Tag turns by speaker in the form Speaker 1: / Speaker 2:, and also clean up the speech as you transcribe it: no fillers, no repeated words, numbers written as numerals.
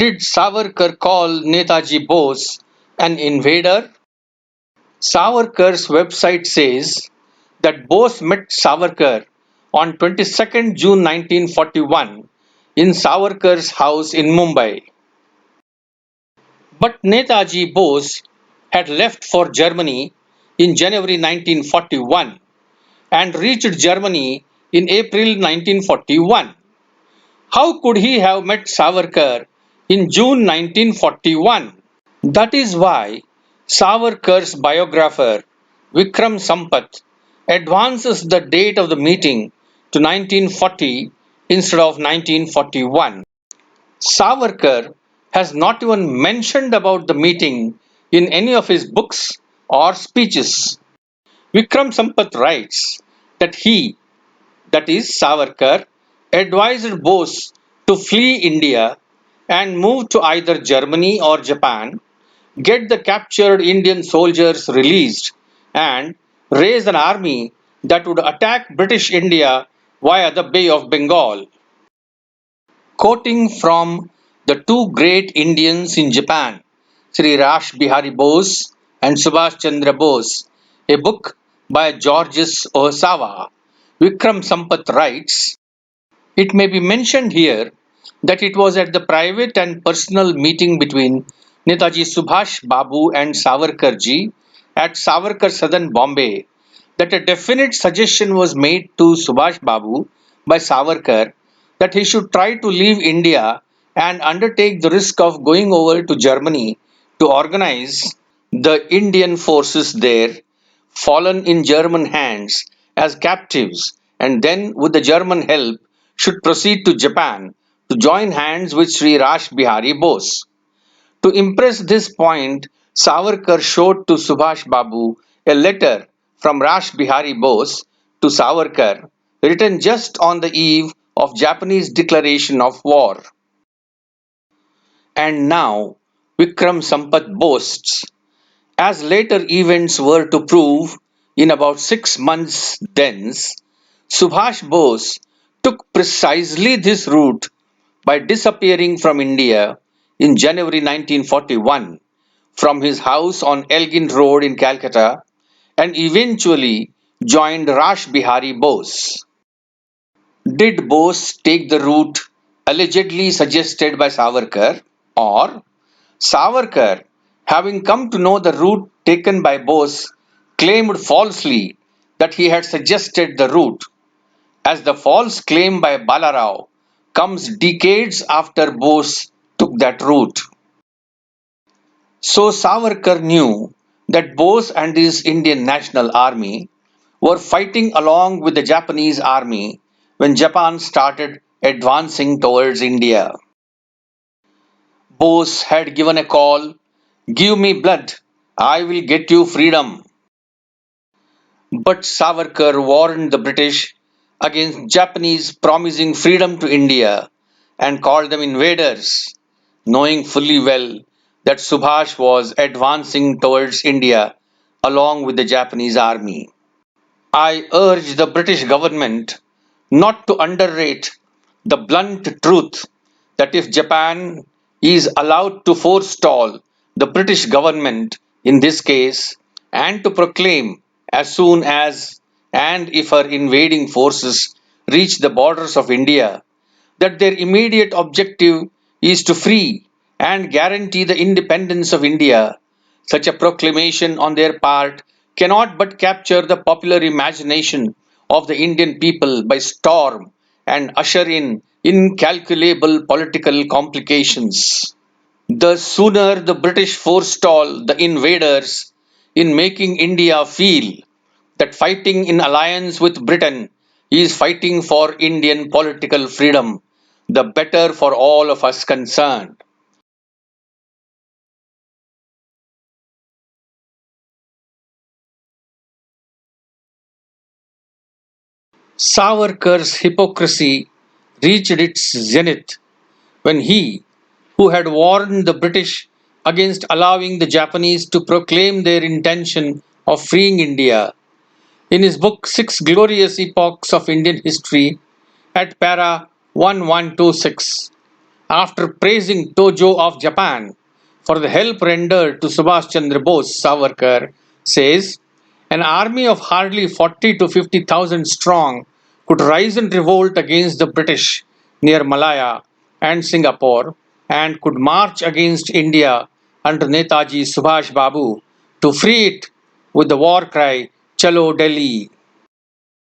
Speaker 1: Did Savarkar call Netaji Bose an invader? Savarkar's website says that Bose met Savarkar on 22nd June 1941 in Savarkar's house in Mumbai. But Netaji Bose had left for Germany in January 1941 and reached Germany in April 1941. How could he have met Savarkar in June 1941? That is why Savarkar's biographer Vikram Sampath advances the date of the meeting to 1940 instead of 1941. Savarkar has not even mentioned about the meeting in any of his books or speeches. Vikram Sampath writes that he, that is Savarkar, advised Bose to flee India and move to either Germany or Japan, get the captured Indian soldiers released, and raise an army that would attack British India via the Bay of Bengal. Quoting from the two great Indians in Japan, Sri Rash Bihari Bose and Subhash Chandra Bose, a book by Georges Osawa, Vikram Sampath writes, it may be mentioned here that it was at the private and personal meeting between Netaji Subhash Babu and Savarkar ji at Savarkar Southern Bombay that a definite suggestion was made to Subhash Babu by Savarkar that he should try to leave India and undertake the risk of going over to Germany to organize the Indian forces there fallen in German hands as captives and then with the German help should proceed to Japan to join hands with Sri Rash Bihari Bose. To impress this point, Savarkar showed to Subhash Babu a letter from Rash Bihari Bose to Savarkar written just on the eve of Japanese declaration of war. And now Vikram Sampath boasts, as later events were to prove, in about 6 months thence, Subhash Bose took precisely this route by disappearing from India in January 1941 from his house on Elgin Road in Calcutta and eventually joined Rash Bihari Bose. Did Bose take the route allegedly suggested by Savarkar, or Savarkar, having come to know the route taken by Bose, claimed falsely that he had suggested the route, as the false claim by Balarao comes decades after Bose took that route? So Savarkar knew that Bose and his Indian National Army were fighting along with the Japanese army when Japan started advancing towards India. Bose had given a call, "Give me blood, I will get you freedom." But Savarkar warned the British against Japanese promising freedom to India and called them invaders, knowing fully well that Subhash was advancing towards India along with the Japanese army. I urge the British government not to underrate the blunt truth that if Japan is allowed to forestall the British government in this case and to proclaim as soon as and if her invading forces reach the borders of India that their immediate objective is to free and guarantee the independence of India, such a proclamation on their part cannot but capture the popular imagination of the Indian people by storm and usher in incalculable political complications. The sooner the British forestall the invaders in making India feel that fighting in alliance with Britain is fighting for Indian political freedom, the better for all of us concerned. Savarkar's hypocrisy reached its zenith when he, who had warned the British against allowing the Japanese to proclaim their intention of freeing India, in his book Six Glorious Epochs of Indian History, at para 1126, after praising Tojo of Japan for the help rendered to Subhash Chandra Bose, Savarkar says, an army of hardly 40 to 50,000 strong could rise and revolt against the British near Malaya and Singapore and could march against India under Netaji Subhash Babu to free it with the war cry, Chalo Delhi.